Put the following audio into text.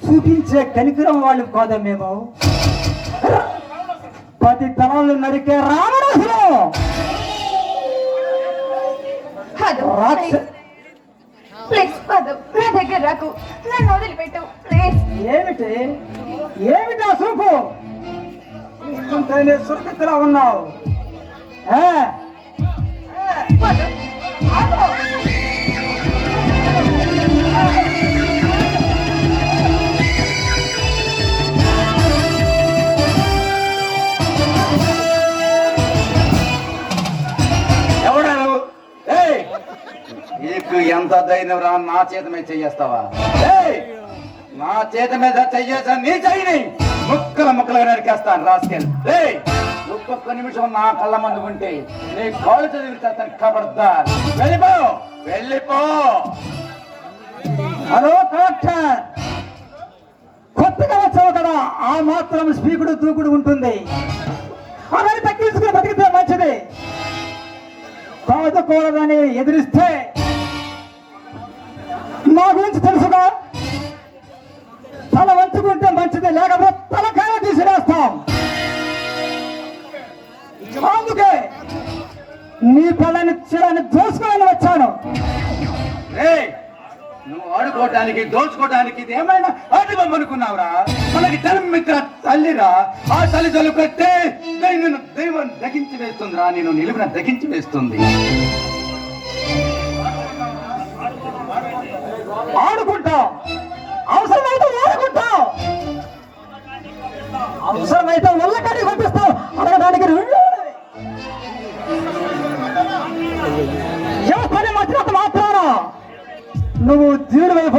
చూపించే కనికరం వాళ్ళు కాదా మేము? 10 తలాలు నరికే రావణాసులు. ప్లీజ్ పదు, నా దగ్గర రాకు, నన్ను వదిలిపెట్టు ప్లీజ్. ఏమిటి ఏమిటి ఆ చూపు? చూస్తుంటేనే సురక్షితలా ఉన్నావు. పదు, ఆగు. నీకు ఎంత ధైర్యం రా నా చేత మీద చెయ్యేస్తావా? నా చేత మీద చెయ్యేసా నీ చెయ్యిని ముక్కలు ముక్కలుగా నరికేస్తాను రాసుకెళ్ళి. ఒక్కొక్క నిమిషం నా కళ్ళ మందు ఉంటే నీ కాళ్ళు చదివిస్తాను. ఖబర్దార్, వెళ్ళిపో వెళ్ళిపో. హలో కలెక్టర్, కొత్తగా వచ్చావు కదా, ఆ మాత్రం స్పీకుడు దూకుడు ఉంటుంది. అవన్నీ తగ్గించుకుని బతికితే మంచిది. కాదుకూడదని ఎదిరిస్తే మా గురించి తెలుసుగా. తల వంచుకుంటే మంచిది, లేకపోతే తలకాయ తీసివేస్తాం. అందుకే నీ పిల్లని చిరాన్ని దోసుకొని వచ్చాను. నువ్వు ఆడుకోవటానికి దోచుకోవటానికి ఇది ఏమైనా ఆడుకోమనుకున్నావురా? మనకి జన్మిత్ర తల్లిరా. ఆ తల్లి తొలుకొస్తే నేను దైవం దగించి వేస్తుందిరా, నేను నిలువున దగించి వేస్తుంది. ఆడుకుంటాం, అవసరమైతే ఆడుకుంటాం, అవసరమైతే ఒళ్ళకడి పంపిస్తాం. అడగడానికి ఏ పని మధ్య మాత్రాన నువ్వు జీడు వైపు